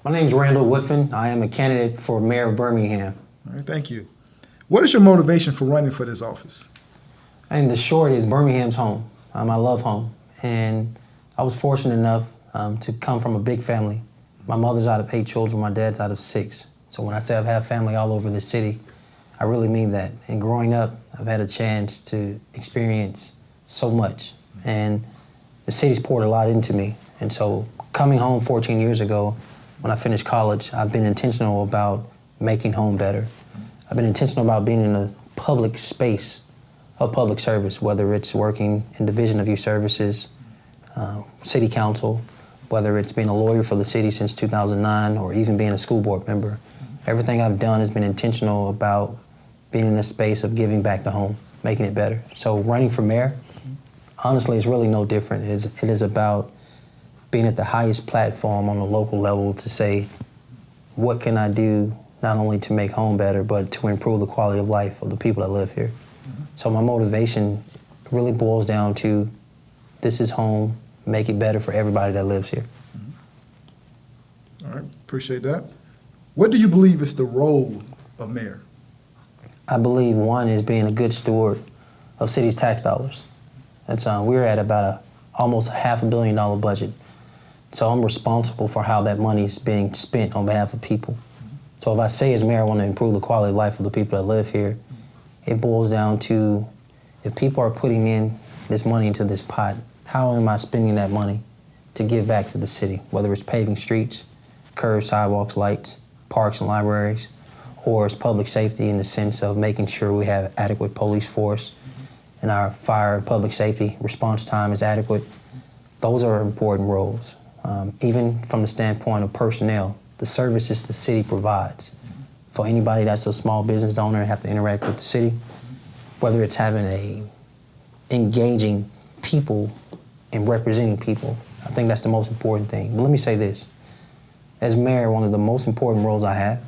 My name is Randall Woodfin. I am a candidate for mayor of Birmingham. All right, thank you. What is your motivation for running for this office? And the short is Birmingham's home. I love home. And I was fortunate enough to come from a big family. My mother's out of 8 children, my dad's out of 6. So when I say I've had family all over the city, I really mean that. And growing up, I've had a chance to experience so much. And the city's poured a lot into me. And so coming home 14 years ago, when I finished college, I've been intentional about making home better. I've been intentional about being in a public space of public service, whether it's working in Division of Youth Services, City Council, whether it's being a lawyer for the city since 2009, or even being a school board member. Everything I've done has been intentional about being in a space of giving back to home, making it better. So running for mayor, honestly, it's really no different. It is about being at the highest platform on the local level to say, what can I do not only to make home better, but to improve the quality of life of the people that live here. So my motivation really boils down to, this is home, make it better for everybody that lives here. All right, appreciate that. What do you believe is the role of mayor? I believe one is being a good steward of city's tax dollars. We're at about almost $500 million budget. So I'm responsible for how that money is being spent on behalf of people. So if I say as mayor I want to improve the quality of life of the people that live here, it boils down to, if people are putting in this money into this pot, how am I spending that money to give back to the city? Whether it's paving streets, curbs, sidewalks, lights, parks and libraries, or it's public safety in the sense of making sure we have adequate police force and our fire and public safety response time is adequate. Those are important roles. Even from the standpoint of personnel, the services the city provides. For anybody that's a small business owner and have to interact with the city, whether it's having engaging people and representing people, I think that's the most important thing. But let me say this. As mayor, one of the most important roles I have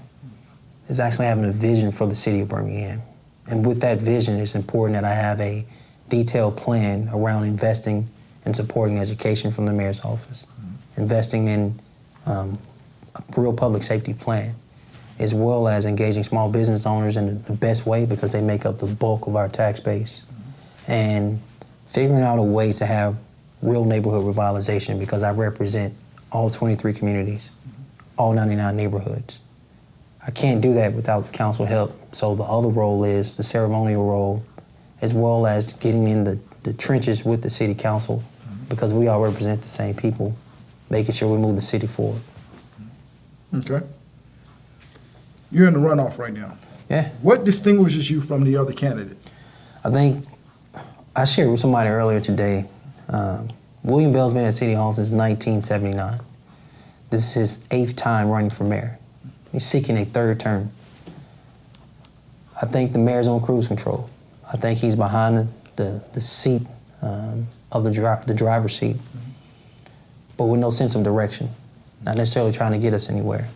is actually having a vision for the city of Birmingham. And with that vision, it's important that I have a detailed plan around investing and supporting education from the mayor's office, investing in a real public safety plan, as well as engaging small business owners in the best way because they make up the bulk of our tax base, and figuring out a way to have real neighborhood revitalization because I represent all 23 communities, all 99 neighborhoods. I can't do that without the council help. So the other role is the ceremonial role, as well as getting in the trenches with the city council, because we all represent the same people, making sure we move the city forward. Okay. You're in the runoff right now. Yeah. What distinguishes you from the other candidate? I think I shared with somebody earlier today, William Bell's been at City Hall since 1979. This is his 8th time running for mayor. He's seeking a 3rd term. I think the mayor's on cruise control. I think he's behind the seat of the driver's seat, but with no sense of direction, not necessarily trying to get us anywhere.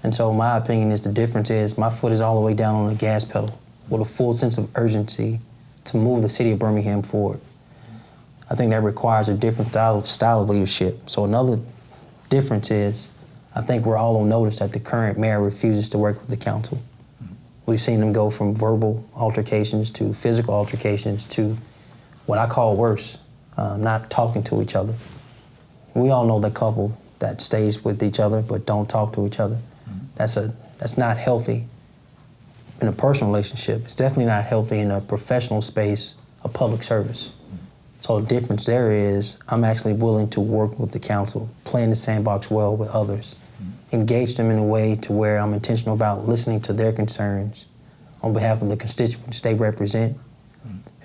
And so my opinion is the difference is my foot is all the way down on the gas pedal with a full sense of urgency to move the city of Birmingham forward. I think that requires a different style of leadership. So another difference is I think we're all on notice that the current mayor refuses to work with the council. We've seen them go from verbal altercations to physical altercations to what I call worse, not talking to each other. We all know the couple that stays with each other but don't talk to each other. That's not healthy in a personal relationship. It's definitely not healthy in a professional space of public service. So the difference there is I'm actually willing to work with the council, play in the sandbox well with others, engage them in a way to where I'm intentional about listening to their concerns on behalf of the constituents they represent,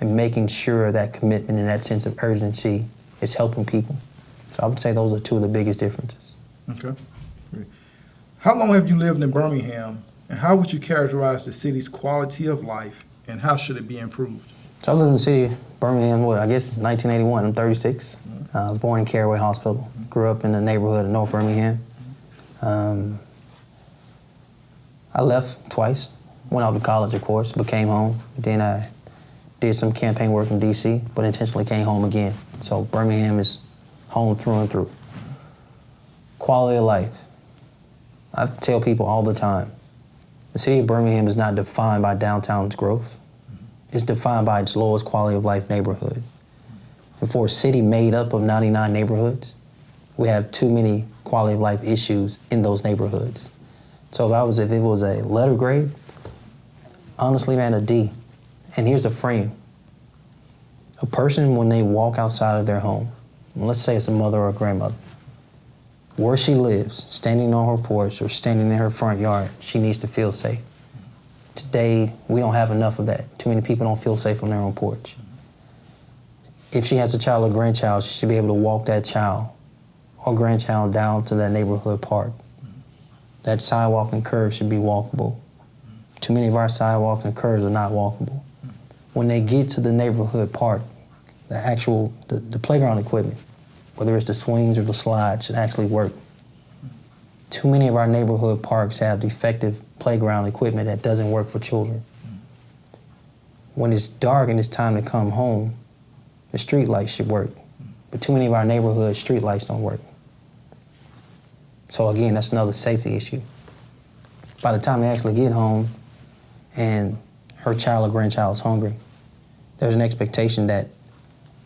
and making sure that commitment and that sense of urgency is helping people. So I would say those are 2 of the biggest differences. Okay. Great. How long have you lived in Birmingham, and how would you characterize the city's quality of life, and how should it be improved? So I've lived in the city of Birmingham, I guess since 1981. I'm 36. I was born in Caraway Hospital. Grew up in the neighborhood of North Birmingham. I left twice. Went out to college, of course, but came home. Then I did some campaign work in D.C., but intentionally came home again. So Birmingham is home through and through. Quality of life. I tell people all the time, the city of Birmingham is not defined by downtown's growth. It's defined by its lowest quality of life neighborhood. And for a city made up of 99 neighborhoods, we have too many quality of life issues in those neighborhoods. So if it was a letter grade, honestly, man, a D. And here's the frame. A person, when they walk outside of their home, let's say it's a mother or a grandmother, where she lives, standing on her porch or standing in her front yard, she needs to feel safe. Today, we don't have enough of that. Too many people don't feel safe on their own porch. If she has a child or grandchild, she should be able to walk that child or grandchild down to that neighborhood park. That sidewalk and curb should be walkable. Too many of our sidewalks and curbs are not walkable. When they get to the neighborhood park, the playground equipment, whether it's the swings or the slides, should actually work. Too many of our neighborhood parks have defective playground equipment that doesn't work for children. When it's dark and it's time to come home, the street lights should work. But too many of our neighborhood street lights don't work. So again, that's another safety issue. By the time they actually get home and her child or grandchild is hungry, there's an expectation that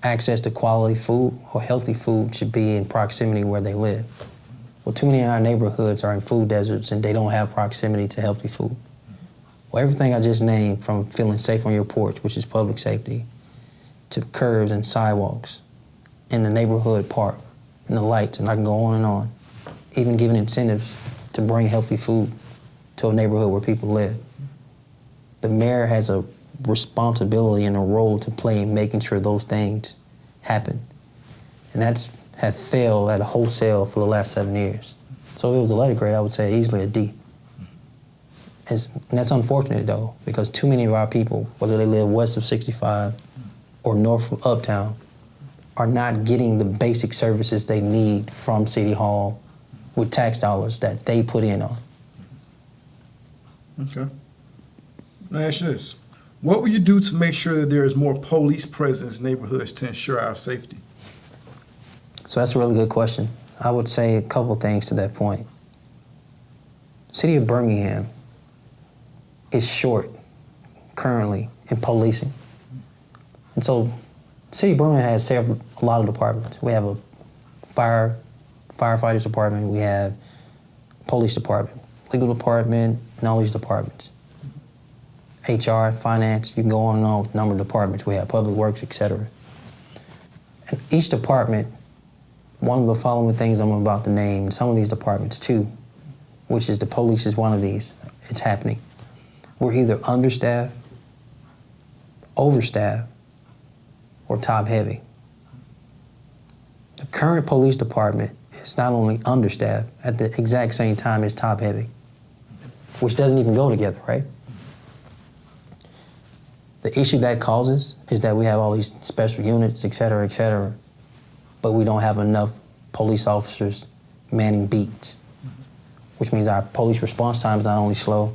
access to quality food or healthy food should be in proximity where they live. Well, too many of our neighborhoods are in food deserts and they don't have proximity to healthy food. Well, everything I just named, from feeling safe on your porch, which is public safety, to curbs and sidewalks, in the neighborhood park, and the lights, and I can go on, even giving incentives to bring healthy food to a neighborhood where people live. The mayor has a responsibility and a role to play in making sure those things happen. And that's have failed at a wholesale for the last 7 years. So if it was a letter grade, I would say easily a D. And that's unfortunate though, because too many of our people, whether they live west of 65 or north of Uptown, are not getting the basic services they need from City Hall with tax dollars that they put in on. Okay. Let me ask you this. What will you do to make sure that there is more police presence in neighborhoods to ensure our safety? So that's a really good question. I would say a couple things to that point. City of Birmingham is short currently in policing. And so City of Birmingham has a lot of departments. We have a firefighters department, we have police department, legal department, and all these departments. HR, finance, you can go on with a number of departments. We have public works, etc. And each department, one of the following things I'm about to name, some of these departments too, which is the police is one of these, it's happening. We're either understaffed, overstaffed, or top heavy. The current police department is not only understaffed, at the exact same time it's top heavy, which doesn't even go together, right? The issue that causes is that we have all these special units, et cetera, but we don't have enough police officers manning beats, which means our police response time is not only slow,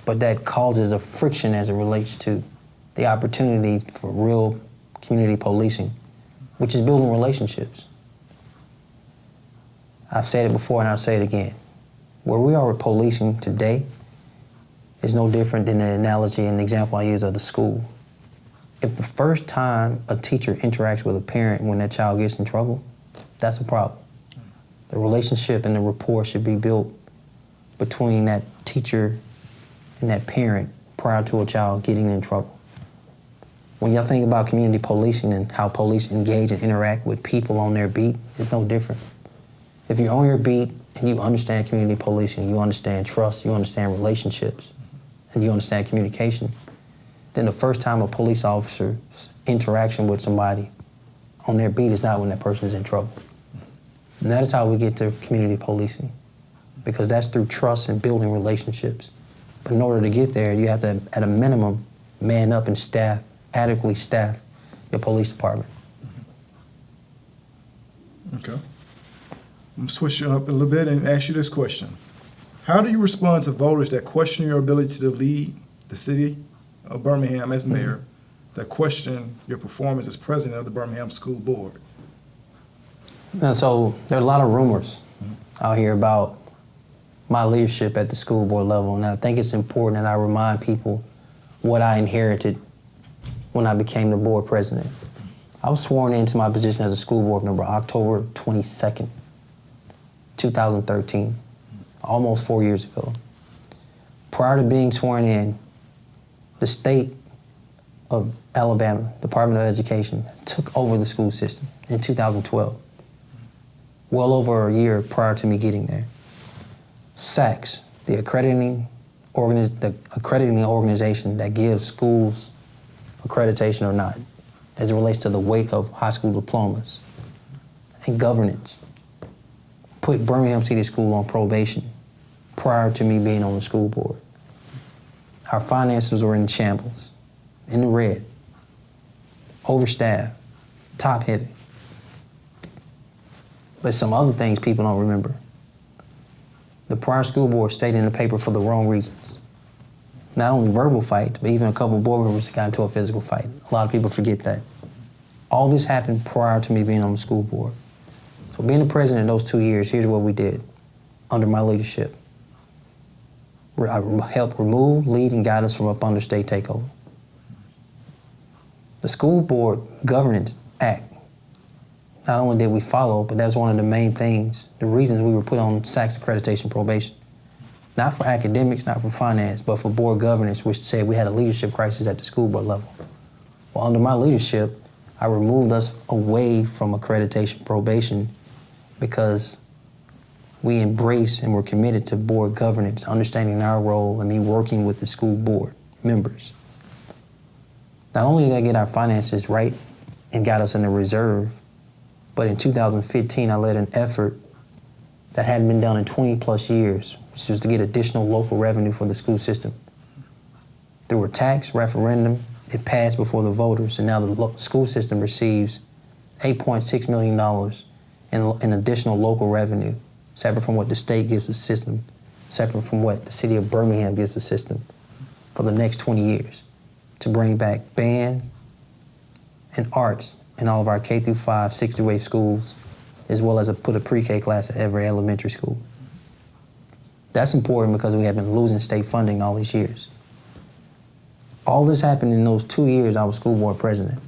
but that causes a friction as it relates to the opportunity for real community policing, which is building relationships. I've said it before and I'll say it again. Where we are with policing today is no different than the analogy and the example I use of the school. If the first time a teacher interacts with a parent when that child gets in trouble, that's a problem. The relationship and the rapport should be built between that teacher and that parent prior to a child getting in trouble. When y'all think about community policing and how police engage and interact with people on their beat, it's no different. If you're on your beat and you understand community policing, you understand trust, you understand relationships, and you understand communication, then the first time a police officer's interaction with somebody on their beat is not when that person is in trouble. And that is how we get to community policing, because that's through trust and building relationships. But in order to get there, you have to, at a minimum, man up and adequately staff your police department. Okay. I'm going to switch you up a little bit and ask you this question. How do you respond to voters that question your ability to lead the city of Birmingham as mayor, that question your performance as president of the Birmingham School Board? And so there are a lot of rumors out here about my leadership at the school board level, and I think it's important that I remind people what I inherited when I became the board president. I was sworn into my position as a school board member October 22nd, 2013, almost 4 years ago. Prior to being sworn in, the state of Alabama, Department of Education, took over the school system in 2012, well over a year prior to me getting there. SACS, the accrediting organization that gives schools accreditation or not, as it relates to the weight of high school diplomas and governance, put Birmingham City School on probation prior to me being on the school board. Our finances were in shambles, in the red, overstaffed, top heavy. But some other things people don't remember. The prior school board stayed in the paper for the wrong reasons. Not only verbal fights, but even a couple of board members got into a physical fight. A lot of people forget that. All this happened prior to me being on the school board. So being the president those 2 years, here's what we did under my leadership. I helped remove, lead, and guide us from up under state takeover. The School Board Governance Act, not only did we follow, but that's one of the main things, the reasons we were put on SACS accreditation probation. Not for academics, not for finance, but for board governance, which said we had a leadership crisis at the school board level. Well, under my leadership, I removed us away from accreditation probation because we embrace and we're committed to board governance, understanding our role and me working with the school board members. Not only did I get our finances right and got us in the reserve, but in 2015, I led an effort that hadn't been done in 20 plus years, which was to get additional local revenue for the school system. Through a tax referendum, it passed before the voters, and now the school system receives $8.6 million in additional local revenue, separate from what the state gives the system, separate from what the City of Birmingham gives the system for the next 20 years to bring back band and arts in all of our K through 5, 6 through 8 schools, as well as put a pre-K class at every elementary school. That's important because we have been losing state funding all these years. All this happened in those 2 years I was school board president.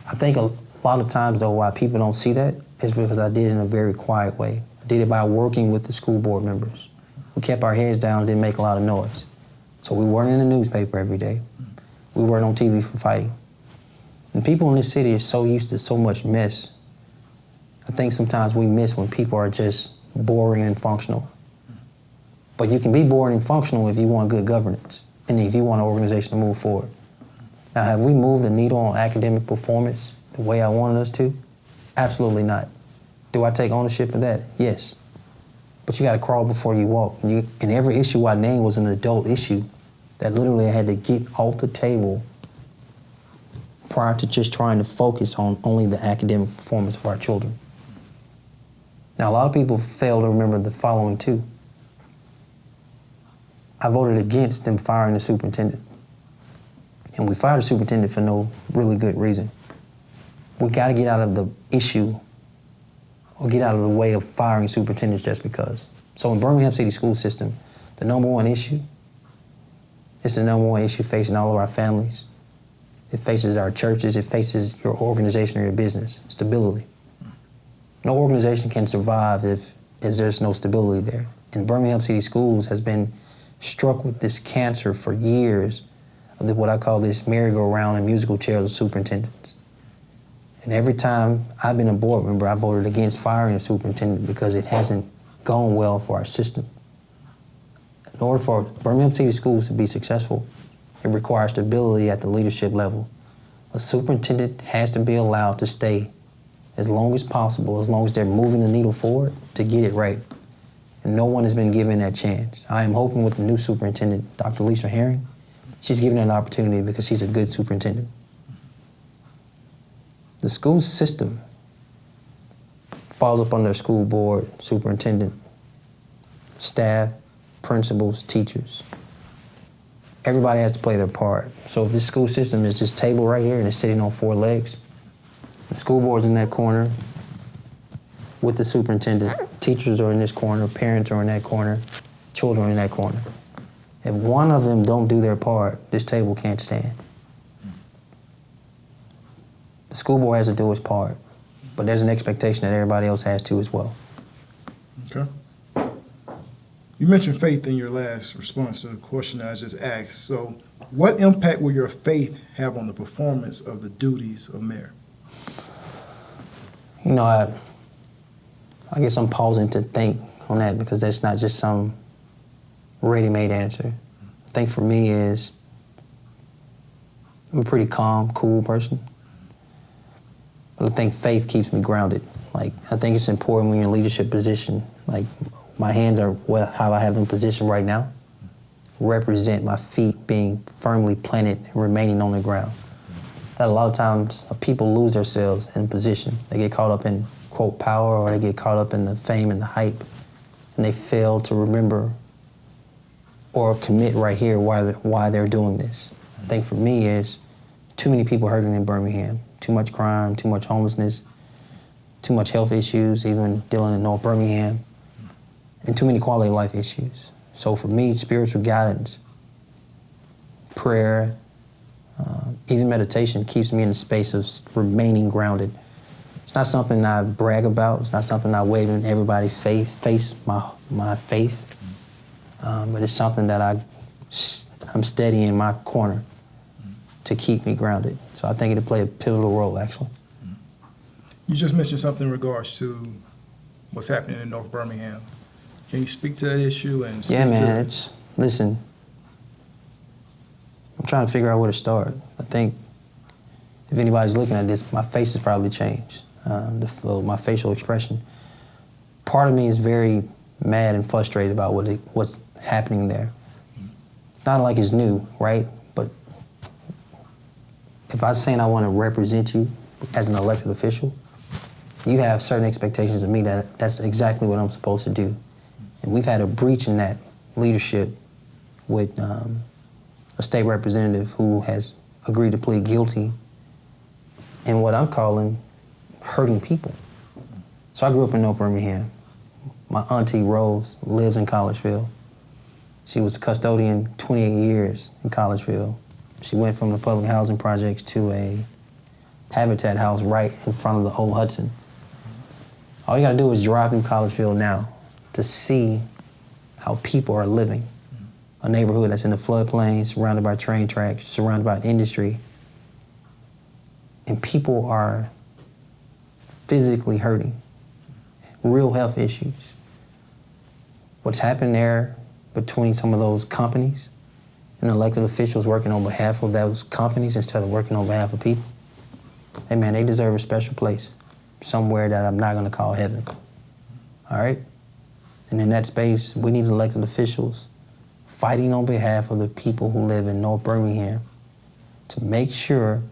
I think a lot of times, though, why people don't see that is because I did it in a very quiet way. I did it by working with the school board members. We kept our heads down, didn't make a lot of noise. So we weren't in the newspaper every day. We weren't on TV for fighting. And people in this city are so used to so much mess. I think sometimes we miss when people are just boring and functional. But you can be boring and functional if you want good governance and if you want an organization to move forward. Now, have we moved the needle on academic performance the way I wanted us to? Absolutely not. Do I take ownership of that? Yes. But you got to crawl before you walk. And every issue I named was an adult issue that literally I had to get off the table prior to just trying to focus on only the academic performance of our children. Now, a lot of people fail to remember the following too. I voted against them firing the superintendent. And we fired the superintendent for no really good reason. We got to get out of the issue or get out of the way of firing superintendents just because. So in Birmingham City School System, the number one issue is the number one issue facing all of our families. It faces our churches, it faces your organization or your business, stability. No organization can survive if there's no stability there. And Birmingham City Schools has been struck with this cancer for years of what I call this merry-go-round and musical chairs of superintendents. And every time I've been a board member, I voted against firing a superintendent because it hasn't gone well for our system. In order for Birmingham City Schools to be successful, it requires stability at the leadership level. A superintendent has to be allowed to stay as long as possible, as long as they're moving the needle forward, to get it right. And no one has been given that chance. I am hoping with the new superintendent, Dr. Lisa Herring, she's given an opportunity because she's a good superintendent. The school system falls up under a school board, superintendent, staff, principals, teachers. Everybody has to play their part. So if this school system is this table right here and it's sitting on 4 legs, the school board's in that corner, with the superintendent. Teachers are in this corner, parents are in that corner, children are in that corner. If one of them don't do their part, this table can't stand. The school board has to do its part, but there's an expectation that everybody else has to as well. Okay. You mentioned faith in your last response to the question I just asked. So what impact will your faith have on the performance of the duties of mayor? You know, I guess I'm pausing to think on that because that's not just some ready-made answer. I think for me is I'm a pretty calm, cool person. But I think faith keeps me grounded. Like, I think it's important when you're in a leadership position. Like, my hands are how I have them positioned right now, represent my feet being firmly planted and remaining on the ground. That a lot of times people lose themselves in position. They get caught up in, quote, power, or they get caught up in the fame and the hype, and they fail to remember or commit right here why they're doing this. I think for me is too many people hurting in Birmingham, too much crime, too much homelessness, too much health issues, even dealing in North Birmingham, and too many quality of life issues. So for me, spiritual guidance, prayer, even meditation keeps me in the space of remaining grounded. It's not something I brag about. It's not something I wave in everybody's face, my faith. But it's something that I'm steady in my corner to keep me grounded. So I think it'll play a pivotal role, actually. You just mentioned something in regards to what's happening in North Birmingham. Can you speak to that issue? And Yeah, man, listen, I'm trying to figure out where to start. I think if anybody's looking at this, my face has probably changed, my facial expression. Part of me is very mad and frustrated about what's happening there. It's not like it's new, right? But if I'm saying I want to represent you as an elected official, you have certain expectations of me that's exactly what I'm supposed to do. And we've had a breach in that leadership with a state representative who has agreed to plead guilty in what I'm calling hurting people. So I grew up in North Birmingham. My auntie Rose lives in Collegeville. She was a custodian 28 years in Collegeville. She went from the public housing projects to a Habitat house right in front of the old Hudson. All you gotta do is drive through Collegeville now to see how people are living. A neighborhood that's in the floodplain, surrounded by train tracks, surrounded by industry. And people are physically hurting, real health issues. What's happened there between some of those companies and elected officials working on behalf of those companies instead of working on behalf of people, hey man, they deserve a special place, somewhere that I'm not gonna call heaven, all right? And in that space, we need elected officials fighting on behalf of the people who live in North Birmingham to make sure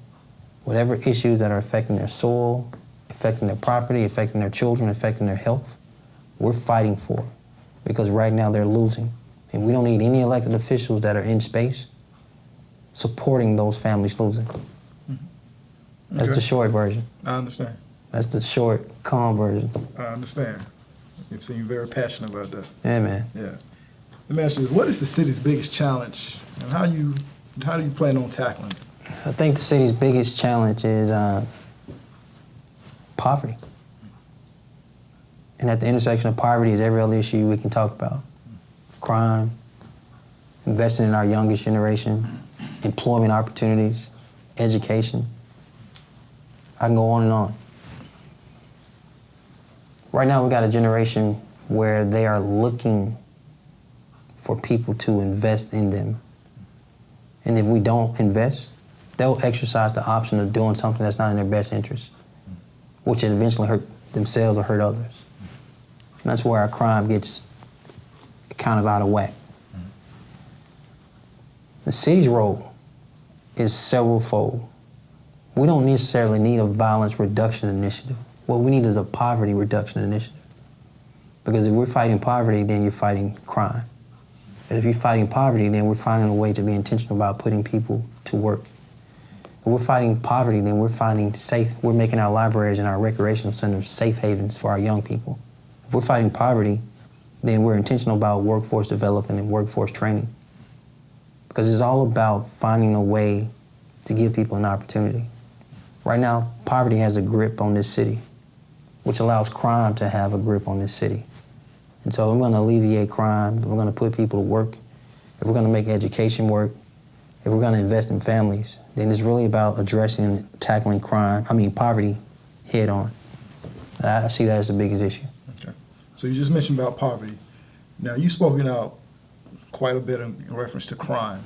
whatever issues that are affecting their soil, affecting their property, affecting their children, affecting their health, we're fighting for. Because right now they're losing. And we don't need any elected officials that are in space supporting those families losing. Mm-hmm. That's Okay. the short version. I understand. That's the short, calm version. I understand. You seem very passionate about that. Yeah, man. Yeah. Let me ask you this. What is the city's biggest challenge, and how do you plan on tackling it? I think the city's biggest challenge is poverty. And at the intersection of poverty is every other issue we can talk about. Crime, investing in our youngest generation, employment opportunities, education. I can go on and on. Right now we got a generation where they are looking for people to invest in them. And if we don't invest, they'll exercise the option of doing something that's not in their best interest, which will eventually hurt themselves or hurt others. And that's where our crime gets kind of out of whack. The city's role is several-fold. We don't necessarily need a violence reduction initiative. What we need is a poverty reduction initiative. Because if we're fighting poverty, then you're fighting crime. And if you're fighting poverty, then we're finding a way to be intentional about putting people to work. If we're fighting poverty, then we're making our libraries and our recreational centers safe havens for our young people. If we're fighting poverty, then we're intentional about workforce development and workforce training. Because it's all about finding a way to give people an opportunity. Right now, poverty has a grip on this city, which allows crime to have a grip on this city. And so we're going to alleviate crime, we're going to put people to work, if we're going to make education work, if we're going to invest in families, then it's really about addressing and tackling poverty head on. I see that as the biggest issue. Okay. So you just mentioned about poverty. Now, you've spoken out quite a bit in reference to crime.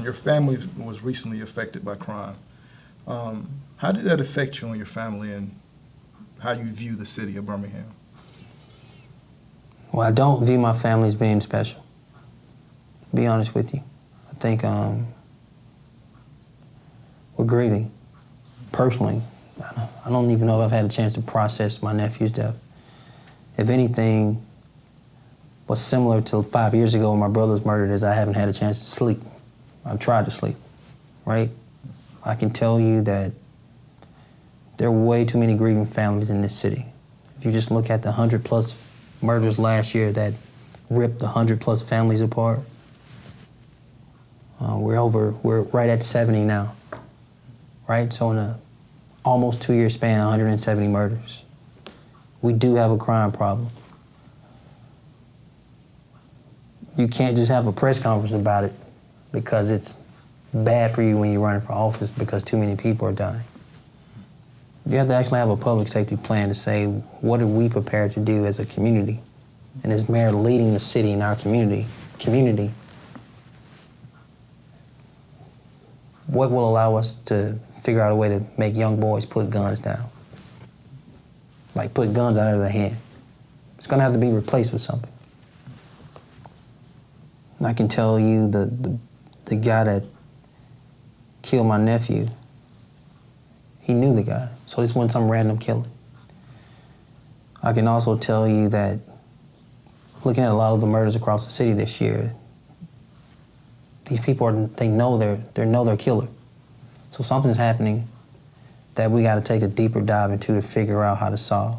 Your family was recently affected by crime. How did that affect you and your family and how you view the city of Birmingham? Well, I don't view my family as being special, to be honest with you. I think we're grieving. Personally, I don't even know if I've had a chance to process my nephew's death. If anything, what's similar to 5 years ago when my brother was murdered is I haven't had a chance to sleep. I've tried to sleep, right? I can tell you that there are way too many grieving families in this city. If you just look at the 100+ murders last year that ripped the 100+ families apart, we're right at 70 now, right? So in a almost 2-year span, 170 murders. We do have a crime problem. You can't just have a press conference about it because it's bad for you when you're running for office because too many people are dying. You have to actually have a public safety plan to say, what are we prepared to do as a community? And as mayor leading the city in our community, what will allow us to figure out a way to make young boys put guns down? Like put guns out of their hand. It's gonna have to be replaced with something. And I can tell you the guy that killed my nephew, he knew the guy, so this wasn't some random killing. I can also tell you that looking at a lot of the murders across the city this year, these people they know their killer. So something's happening that we got to take a deeper dive into to figure out how to solve.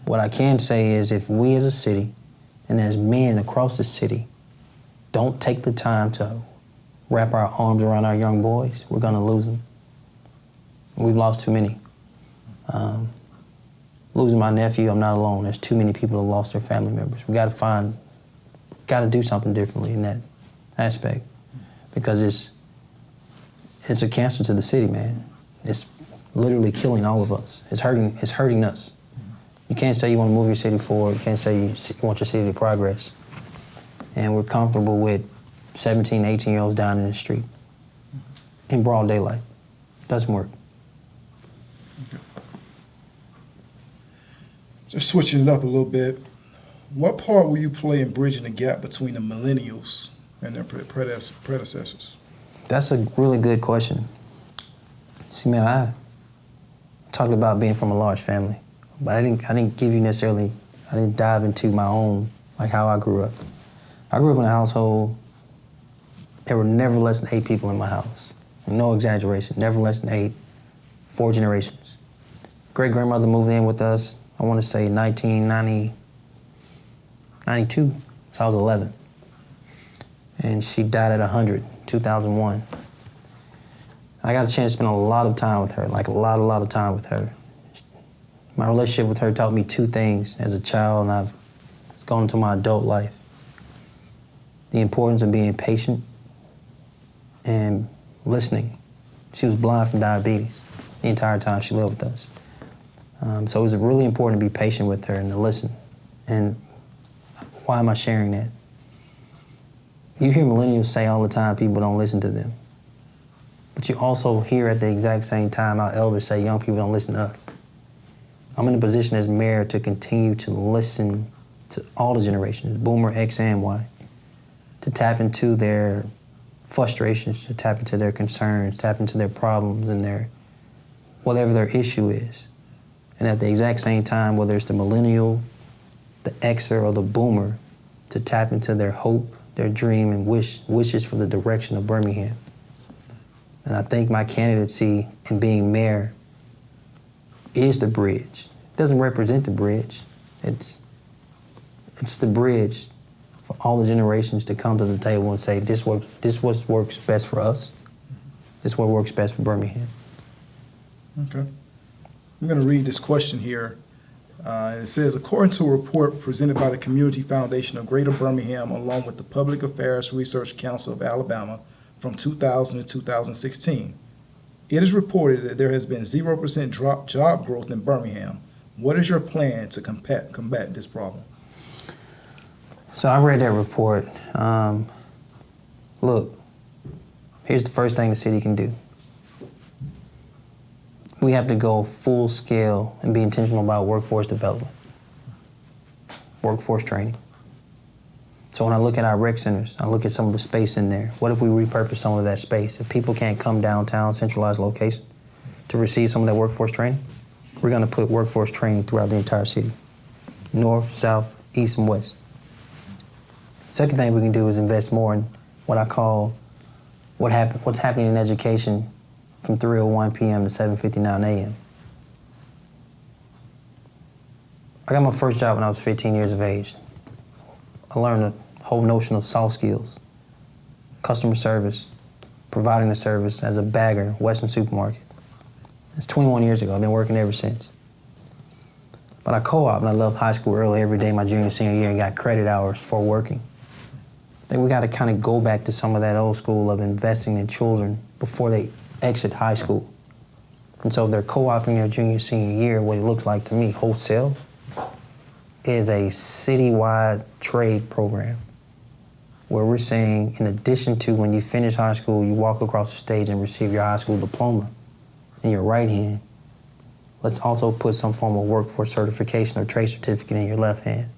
What I can say is if we as a city and as men across the city don't take the time to wrap our arms around our young boys, we're going to lose them. We've lost too many. Losing my nephew, I'm not alone. There's too many people who lost their family members. We got to do something differently in that aspect because it's a cancer to the city, man. It's literally killing all of us. It's hurting us. You can't say you want to move your city forward. You can't say you want your city to progress. And we're comfortable with 17, 18-year-olds down in the street in broad daylight. Doesn't work. Okay. Just switching it up a little bit, what part will you play in bridging the gap between the millennials and their predecessors? That's a really good question. See, man, I talked about being from a large family, but I didn't give you necessarily, I didn't dive into my own, like how I grew up. I grew up in a household, there were never less than 8 people in my house. No exaggeration, never less than 8, 4 generations. Great-grandmother moved in with us, I want to say 1992, so I was 11. And she died at 100, 2001. I got a chance to spend a lot of time with her, like a lot of time with her. My relationship with her taught me 2 things as a child, and I've gone into my adult life. The importance of being patient and listening. She was blind from diabetes the entire time she lived with us. So it was really important to be patient with her and to listen. And why am I sharing that? You hear millennials say all the time people don't listen to them. But you also hear at the exact same time our elders say young people don't listen to us. I'm in a position as mayor to continue to listen to all the generations, Boomer, X, and Y, to tap into their frustrations, to tap into their concerns, tap into their problems and their whatever their issue is. And at the exact same time, whether it's the millennial, the Xer, or the Boomer, to tap into their hope, their dream, and wishes for the direction of Birmingham. And I think my candidacy in being mayor is the bridge. It doesn't represent the bridge. It's the bridge for all the generations to come to the table and say, this what works best for us. This what works best for Birmingham. Okay. I'm going to read this question here. It says, according to a report presented by the Community Foundation of Greater Birmingham, along with the Public Affairs Research Council of Alabama from 2000 to 2016, it is reported that there has been 0% job growth in Birmingham. What is your plan to combat this problem? So I read that report. Look, here's the first thing the city can do. We have to go full scale and be intentional about workforce development, workforce training. So when I look at our rec centers, I look at some of the space in there. What if we repurpose some of that space? If people can't come downtown, centralized location, to receive some of that workforce training, we're going to put workforce training throughout the entire city, north, south, east, and west. Second thing we can do is invest more in what I call what's happening in education from 3:01 p.m. to 7:59 a.m. I got my first job when I was 15 years of age. I learned the whole notion of soft skills, customer service, providing the service as a bagger in Western Supermarket. It's 21 years ago. I've been working ever since. But I co-op and I left high school early every day my junior, senior year and got credit hours for working. I think we got to kind of go back to some of that old school of investing in children before they exit high school. And so if they're co-oping their junior, senior year, what it looks like to me, wholesale, is a citywide trade program where we're saying, in addition to when you finish high school, you walk across the stage and receive your high school diploma in your right hand, let's also put some form of workforce certification or trade certificate in your left hand.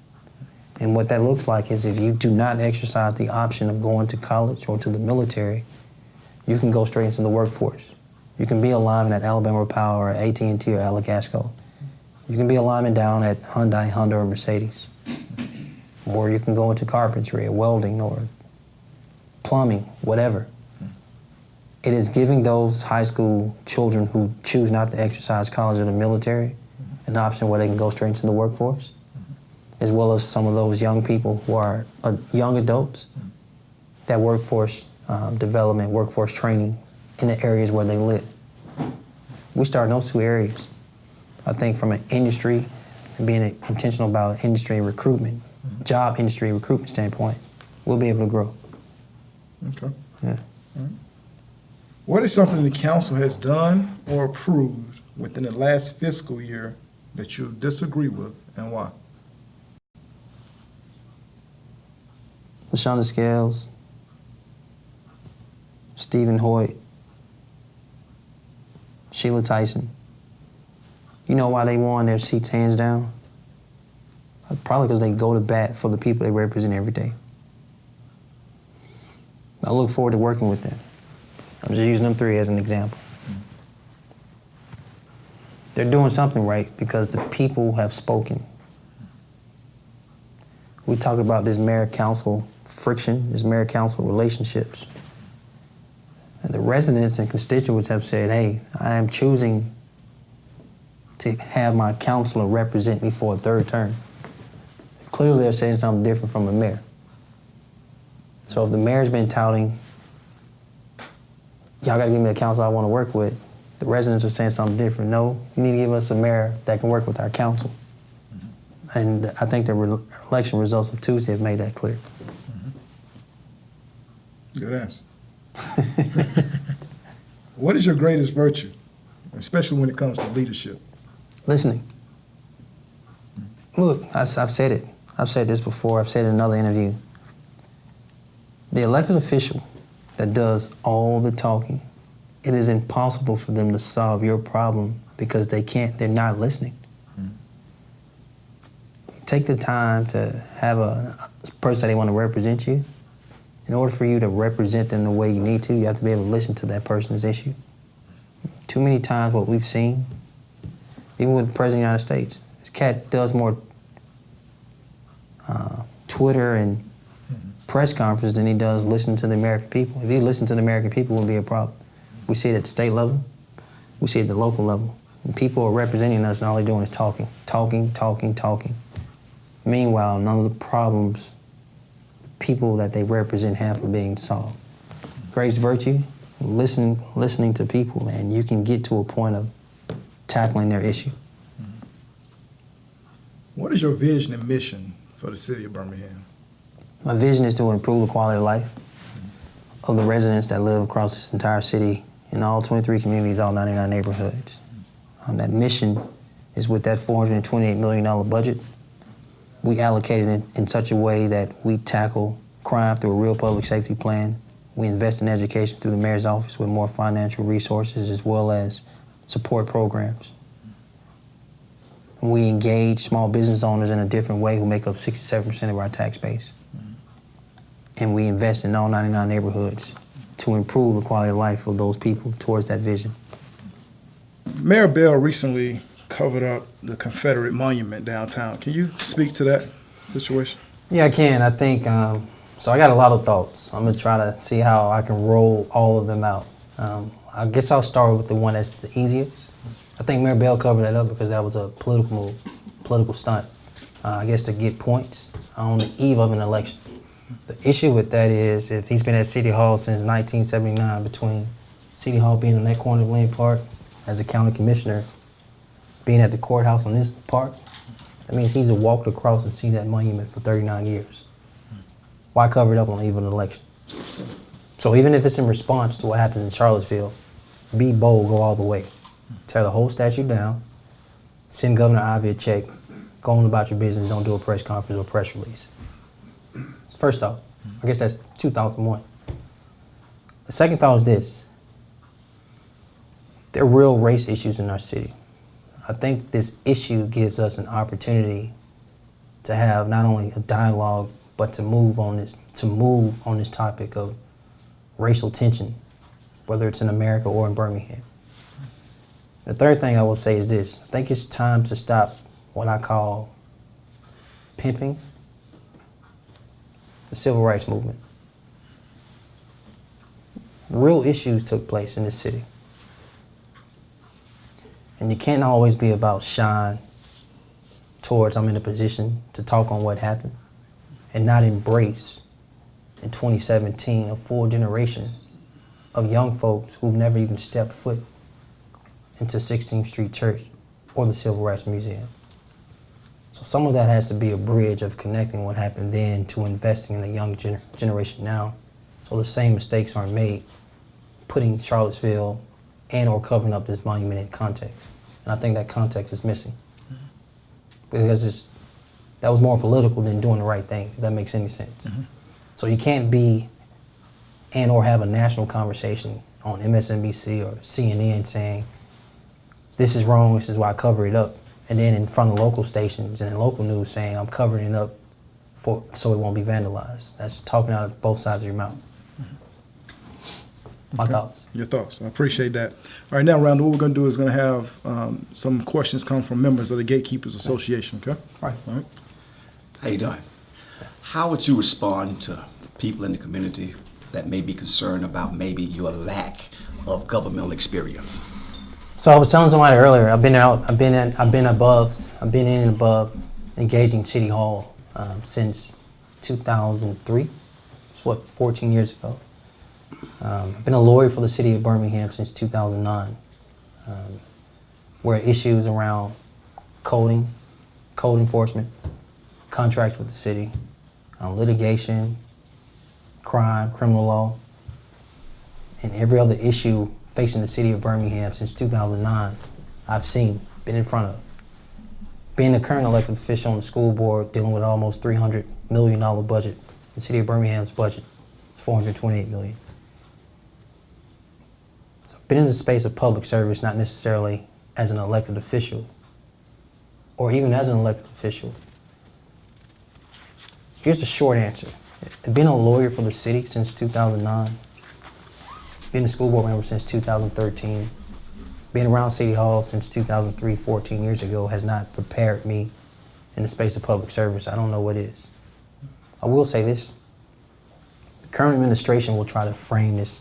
And what that looks like is if you do not exercise the option of going to college or to the military, you can go straight into the workforce. You can be a lineman at Alabama Power or AT&T or Alagasco. You can be a lineman down at Hyundai, Honda, or Mercedes. Or you can go into carpentry or welding or plumbing, whatever. It is giving those high school children who choose not to exercise college or the military an option where they can go straight into the workforce, as well as some of those young people who are young adults, that workforce development, workforce training in the areas where they live. We start in those two areas. I think from an industry and being intentional about industry and recruitment, job industry recruitment standpoint, we'll be able to grow. Okay. Yeah. All right. What is something the council has done or approved within the last fiscal year that you disagree with, and why? LaShonda Scales, Stephen Hoyt, Sheila Tyson. You know why they won their seats hands down? Probably because they go to bat for the people they represent every day. I look forward to working with them. I'm just using them three as an example. They're doing something right because the people have spoken. We talk about this mayor-council friction, this mayor-council relationships. And the residents and constituents have said, hey, I am choosing to have my councilor represent me for a third term. Clearly they're saying something different from the mayor. So if the mayor's been touting, y'all gotta give me a council I wanna work with, the residents are saying something different. No, you need to give us a mayor that can work with our council. And I think the election results of Tuesday have made that clear. Good answer. What is your greatest virtue, especially when it comes to leadership? Listening. Look, I've said it. I've said this before. I've said it in another interview. The elected official that does all the talking, it is impossible for them to solve your problem because they're not listening. Take the time to have a person that they want to represent you. In order for you to represent them the way you need to, you have to be able to listen to that person's issue. Too many times what we've seen, even with the President of the United States, this cat does more Twitter and press conference than he does listen to the American people. If he listened to the American people, it wouldn't be a problem. We see it at the state level. We see it at the local level. And people are representing us and all they're doing is talking, talking, talking, talking. Meanwhile, none of the problems the people that they represent have are being solved. Greatest virtue, listening to people, and you can get to a point of tackling their issue. What is your vision and mission for the city of Birmingham? My vision is to improve the quality of life of the residents that live across this entire city in all 23 communities, all 99 neighborhoods. That mission is with that $428 million budget. We allocated it in such a way that we tackle crime through a real public safety plan. We invest in education through the mayor's office with more financial resources as well as support programs. We engage small business owners in a different way who make up 67% of our tax base. And we invest in all 99 neighborhoods to improve the quality of life of those people towards that vision. Mayor Bell recently covered up the Confederate monument downtown. Can you speak to that situation? Yeah, I can. I think, so I got a lot of thoughts. I'm gonna try to see how I can roll all of them out. I guess I'll start with the one that's the easiest. I think Mayor Bell covered that up because that was a political move, political stunt, I guess to get points on the eve of an election. The issue with that is if he's been at City Hall since 1979, between City Hall being in that corner of Lane Park as a county commissioner, being at the courthouse on this park, that means he's walked across and seen that monument for 39 years. Why cover it up on the eve of an election? So even if it's in response to what happened in Charlottesville, be bold, go all the way. Tear the whole statue down, send Governor Ivey a check, go on about your business, don't do a press conference or press release. First thought, I guess that's 2001. The second thought is this. There are real race issues in our city. I think this issue gives us an opportunity to have not only a dialogue, but to move on this topic of racial tension, whether it's in America or in Birmingham. The third thing I will say is this. I think it's time to stop what I call pimping the civil rights movement. Real issues took place in this city. And you can't always be about shine towards I'm in a position to talk on what happened and not embrace in 2017 a full generation of young folks who've never even stepped foot into 16th Street Church or the Civil Rights Museum. So some of that has to be a bridge of connecting what happened then to investing in the young generation now, so the same mistakes aren't made, putting Charlottesville and or covering up this monument in context. And I think that context is missing. Because that was more political than doing the right thing, if that makes any sense. So you can't be and or have a national conversation on MSNBC or CNN saying, this is wrong, this is why I cover it up. And then in front of local stations and in local news saying, I'm covering it up so it won't be vandalized. That's talking out of both sides of your mouth. My thoughts. Your thoughts. I appreciate that. All right, now, Randall, what we're going to do is going to have some questions come from members of the Gatekeepers Association, okay? All right. How you doing? How would you respond to people in the community that may be concerned about maybe your lack of governmental experience? So I was telling somebody earlier, I've been in and above engaging City Hall since 2003. It's what, 14 years ago. I've been a lawyer for the City of Birmingham since 2009, where issues around code enforcement, contracts with the city, litigation, crime, criminal law, and every other issue facing the City of Birmingham since 2009, I've been in front of. Being a current elected official on the school board, dealing with almost $300 million budget, the City of Birmingham's budget is $428 million. So I've been in the space of public service, not necessarily as an elected official, or even as an elected official. Here's the short answer. I've been a lawyer for the city since 2009. Been a school board member since 2013. Being around City Hall since 2003, 14 years ago, has not prepared me in the space of public service. I don't know what is. I will say this. The current administration will try to frame this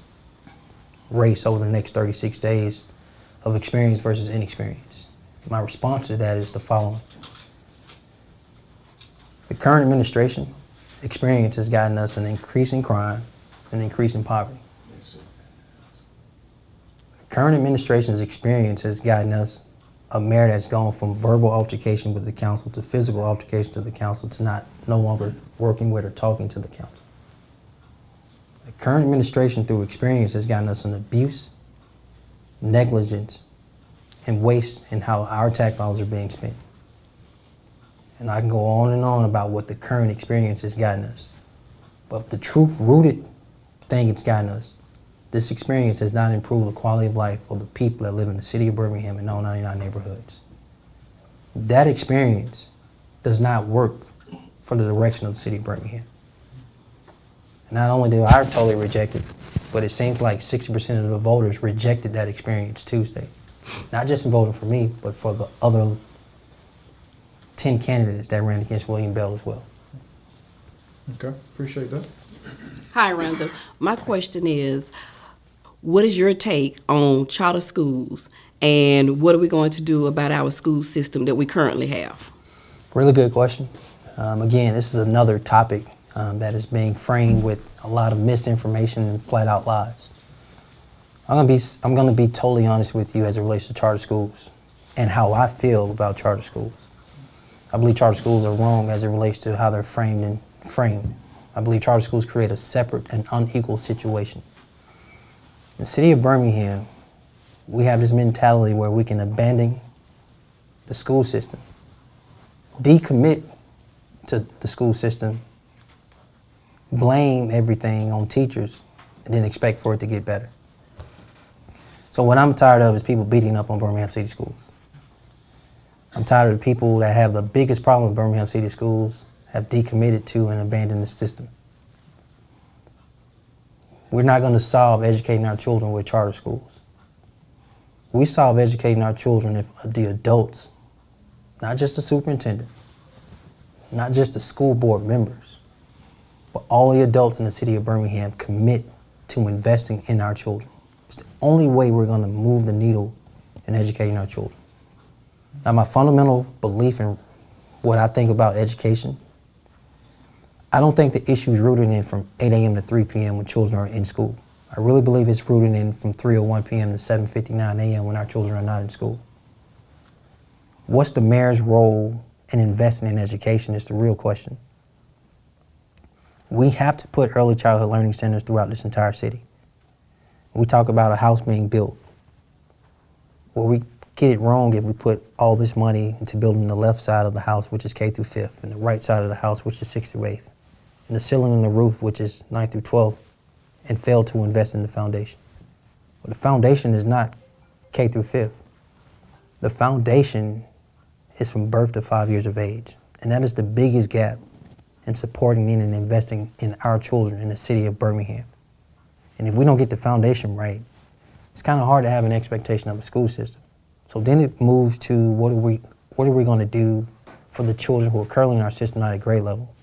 race over the next 36 days of experience versus inexperience. My response to that is the following. The current administration experience has gotten us an increase in crime and an increase in poverty. The current administration's experience has gotten us a mayor that's gone from verbal altercation with the council to physical altercation to the council to no longer working with or talking to the council. The current administration through experience has gotten us an abuse, negligence, and waste in how our tax dollars are being spent. And I can go on and on about what the current experience has gotten us. But the truth-rooted thing it's gotten us, this experience has not improved the quality of life of the people that live in the city of Birmingham and all 99 neighborhoods. That experience does not work for the direction of the city of Birmingham. And not only do I totally reject it, but it seems like 60% of the voters rejected that experience Tuesday. Not just in voting for me, but for the other 10 candidates that ran against William Bell as well. Okay, appreciate that. Hi, Randall. My question is, what is your take on charter schools, and what are we going to do about our school system that we currently have? Really good question. Again, this is another topic that is being framed with a lot of misinformation and flat out lies. I'm gonna be totally honest with you as it relates to charter schools and how I feel about charter schools. I believe charter schools are wrong as it relates to how they're framed. I believe charter schools create a separate and unequal situation. In the city of Birmingham, we have this mentality where we can abandon the school system, decommit to the school system, blame everything on teachers, and then expect for it to get better. So what I'm tired of is people beating up on Birmingham City Schools. I'm tired of the people that have the biggest problem with Birmingham City Schools have decommitted to and abandoned the system. We're not going to solve educating our children with charter schools. We solve educating our children if the adults, not just the superintendent, not just the school board members, but all the adults in the city of Birmingham commit to investing in our children. It's the only way we're going to move the needle in educating our children. Now, my fundamental belief in what I think about education, I don't think the issue is rooted in from 8 a.m. to 3 p.m. when children are in school. I really believe it's rooted in from 3:01 p.m. to 7:59 a.m. when our children are not in school. What's the mayor's role in investing in education is the real question. We have to put early childhood learning centers throughout this entire city. We talk about a house being built. Well, we get it wrong if we put all this money into building the left side of the house, which is K through 5th, and the right side of the house, which is 6th through 8th, and the ceiling and the roof, which is 9th through 12th, and fail to invest in the foundation. But the foundation is not K through 5th. The foundation is from birth to 5 years of age, and that is the biggest gap in supporting and investing in our children in the city of Birmingham. And if we don't get the foundation right, it's kind of hard to have an expectation of a school system. So then it moves to what are we going to do for the children who are currently in our system not at grade level?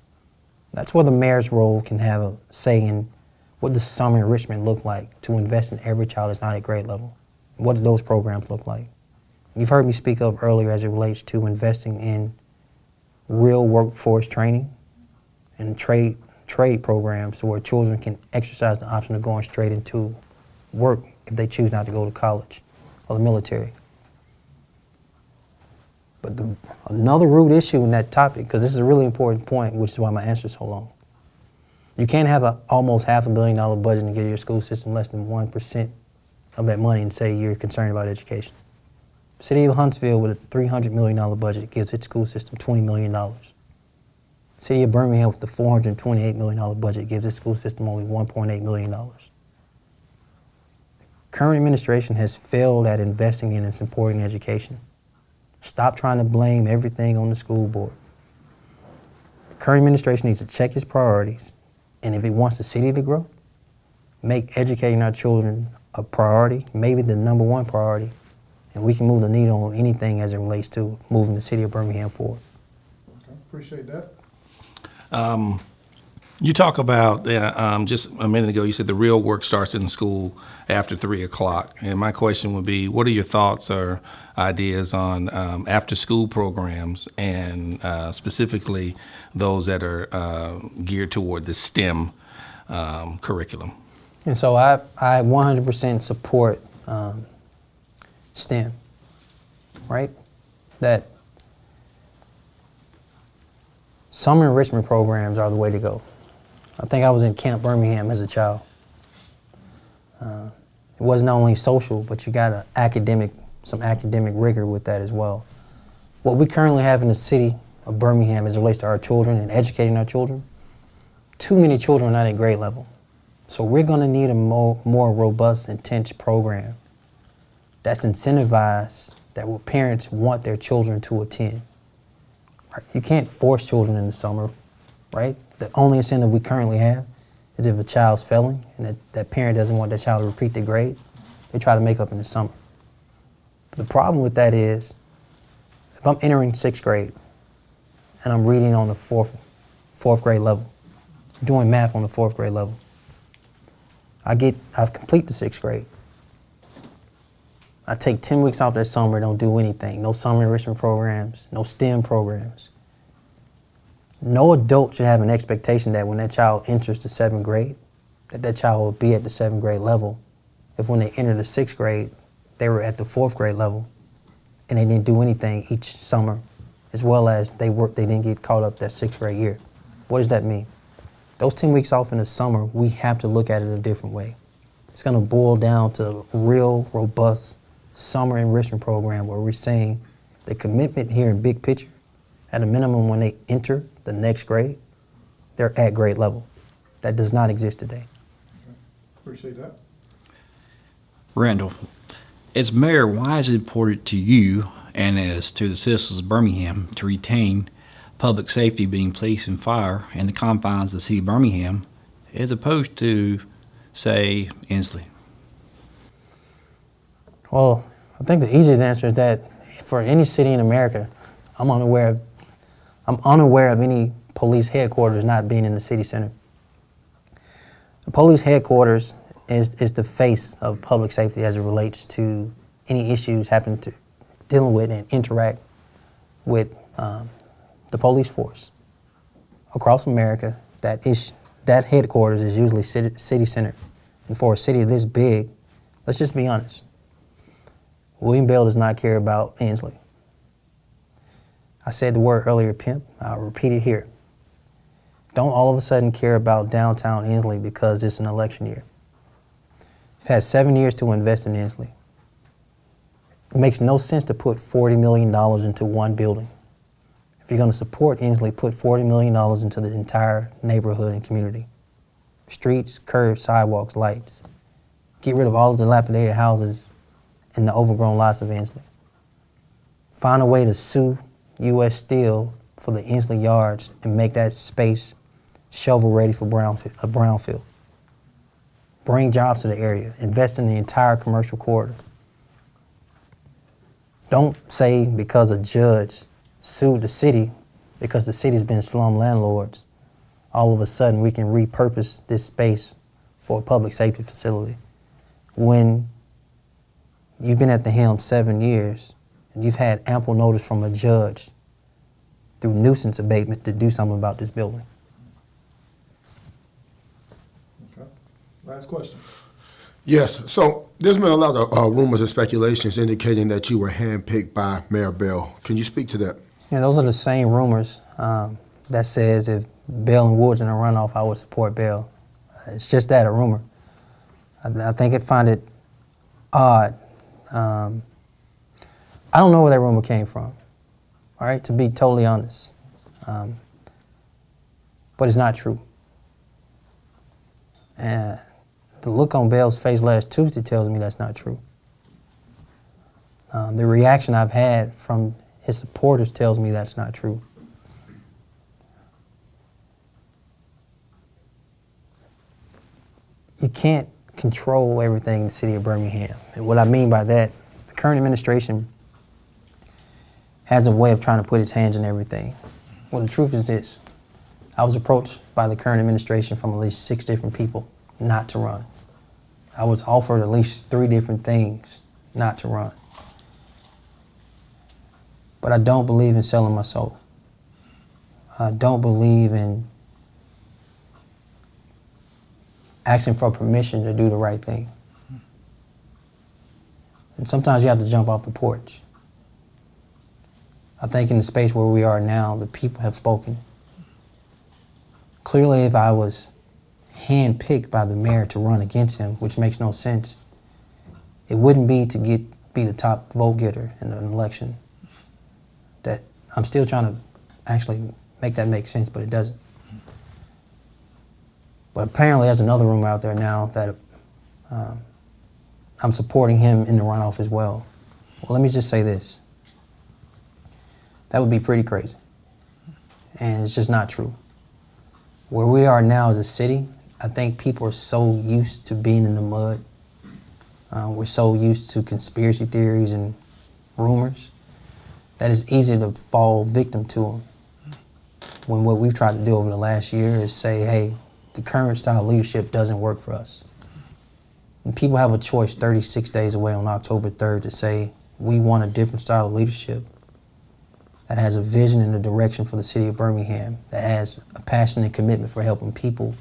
That's where the mayor's role can have a say in what does summer enrichment look like to invest in every child that's not at grade level? What do those programs look like? You've heard me speak of earlier as it relates to investing in real workforce training and trade programs so where children can exercise the option of going straight into work if they choose not to go to college or the military. But another root issue in that topic, because this is a really important point, which is why my answer is so long. You can't have almost $500 million budget and give your school system less than 1% of that money and say you're concerned about education. The city of Huntsville with a $300 million budget gives its school system $20 million. The city of Birmingham with a $428 million budget gives its school system only $1.8 million. The current administration has failed at investing in and supporting education. Stop trying to blame everything on the school board. The current administration needs to check its priorities, and if it wants the city to grow, make educating our children a priority, maybe the #1 priority, and we can move the needle on anything as it relates to moving the city of Birmingham forward. Okay, appreciate that. You talk about, just a minute ago, you said the real work starts in school after 3 o'clock. And my question would be, what are your thoughts or ideas on after-school programs and specifically those that are geared toward the STEM curriculum? And so I 100% support STEM, right? That summer enrichment programs are the way to go. I think I was in Camp Birmingham as a child. It wasn't only social, but you got some academic rigor with that as well. What we currently have in the city of Birmingham as it relates to our children and educating our children, too many children are not at grade level. So we're going to need a more robust, intense program that's incentivized, that will parents want their children to attend. Right? You can't force children in the summer, right? The only incentive we currently have is if a child's failing and that parent doesn't want that child to repeat their grade, they try to make up in the summer. But the problem with that is, if I'm entering 6th grade and I'm reading on the fourth grade level, doing math on the 4th grade level, I've complete the 6th grade. I take 10 weeks off that summer, don't do anything. No summer enrichment programs, no STEM programs. No adult should have an expectation that when that child enters the 7th grade, that child will be at the 7th grade level. If when they enter the 6th grade, they were at the 4th grade level and they didn't do anything each summer, as well as they didn't get caught up that 6th grade year. What does that mean? Those 10 weeks off in the summer, we have to look at it a different way. It's gonna boil down to a real, robust summer enrichment program where we're saying the commitment here in big picture, at a minimum when they enter the next grade, they're at grade level. That does not exist today. Appreciate that. Randall, as mayor, why is it important to you and as to the citizens of Birmingham to retain public safety being police and fire in the confines of the city of Birmingham as opposed to, say, Inslee? Well, I think the easiest answer is that for any city in America, I'm unaware of any police headquarters not being in the city center. The police headquarters is the face of public safety as it relates to any issues dealing with and interact with the police force. Across America, that headquarters is usually city center. And for a city this big, let's just be honest, William Bell does not care about Inslee. I said the word earlier, pimp. I'll repeat it here. Don't all of a sudden care about downtown Inslee because it's an election year. You've had 7 years to invest in Inslee. It makes no sense to put $40 million into one building. If you're going to support Inslee, put $40 million into the entire neighborhood and community. Streets, curbs, sidewalks, lights. Get rid of all of the dilapidated houses and the overgrown lots of Inslee. Find a way to sue U.S. Steel for the Inslee yards and make that space shovel ready for a brownfield. Bring jobs to the area. Invest in the entire commercial corridor. Don't say because a judge sued the city because the city's been slum landlords, all of a sudden we can repurpose this space for a public safety facility. When you've been at the helm 7 years and you've had ample notice from a judge through nuisance abatement to do something about this building. Okay. Last question. Yes, so there's been a lot of rumors and speculations indicating that you were handpicked by Mayor Bell. Can you speak to that? Yeah, those are the same rumors that says if Bell and Wood's in a runoff, I would support Bell. It's just that, a rumor. I think I'd find it odd. I don't know where that rumor came from, all right, to be totally honest. But it's not true. And the look on Bell's face last Tuesday tells me that's not true. The reaction I've had from his supporters tells me that's not true. You can't control everything in the city of Birmingham. And what I mean by that, the current administration has a way of trying to put its hands in everything. Well, the truth is this. I was approached by the current administration from at least 6 different people not to run. I was offered at least 3 different things not to run. But I don't believe in selling my soul. I don't believe in asking for permission to do the right thing. And sometimes you have to jump off the porch. I think in the space where we are now, the people have spoken. Clearly, if I was handpicked by the mayor to run against him, which makes no sense, it wouldn't be to be the top vote getter in an election. That I'm still trying to actually make that make sense, but it doesn't. But apparently there's another rumor out there now that I'm supporting him in the runoff as well. Well, let me just say this. That would be pretty crazy. And it's just not true. Where we are now as a city, I think people are so used to being in the mud. We're so used to conspiracy theories and rumors that it's easy to fall victim to them. When what we've tried to do over the last year is say, hey, the current style of leadership doesn't work for us. And people have a choice 36 days away on October 3rd to say, we want a different style of leadership that has a vision and a direction for the city of Birmingham, that has a passion and commitment for helping people.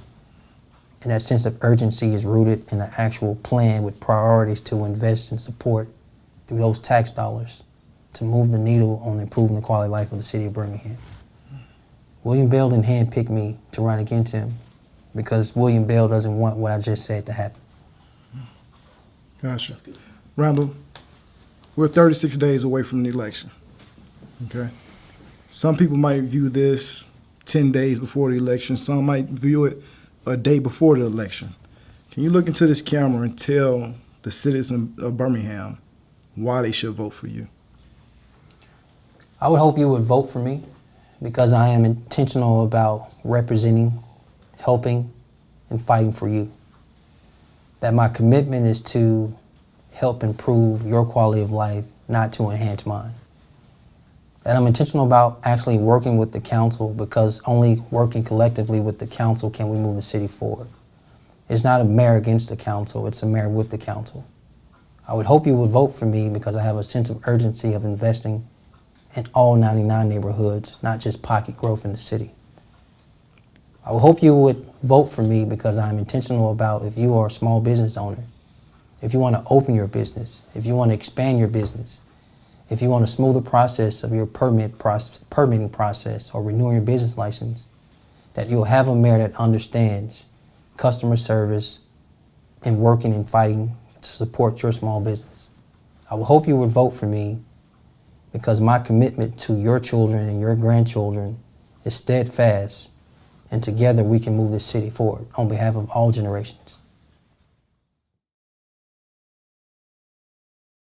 And that sense of urgency is rooted in an actual plan with priorities to invest and support through those tax dollars to move the needle on improving the quality of life of the city of Birmingham. William Bell didn't handpick me to run against him because William Bell doesn't want what I just said to happen. Gotcha. Randall, we're 36 days away from the election, okay? Some people might view this 10 days before the election. Some might view it a day before the election. Can you look into this camera and tell the citizens of Birmingham why they should vote for you? I would hope you would vote for me because I am intentional about representing, helping, and fighting for you. That my commitment is to help improve your quality of life, not to enhance mine. That I'm intentional about actually working with the council because only working collectively with the council can we move the city forward. It's not a mayor against the council, it's a mayor with the council. I would hope you would vote for me because I have a sense of urgency of investing in all 99 neighborhoods, not just pocket growth in the city. I would hope you would vote for me because I'm intentional about if you are a small business owner, if you want to open your business, if you want to expand your business, if you want to smooth the process of your permitting process or renewing your business license, that you'll have a mayor that understands customer service and working and fighting to support your small business. I would hope you would vote for me because my commitment to your children and your grandchildren is steadfast, and together we can move this city forward on behalf of all generations.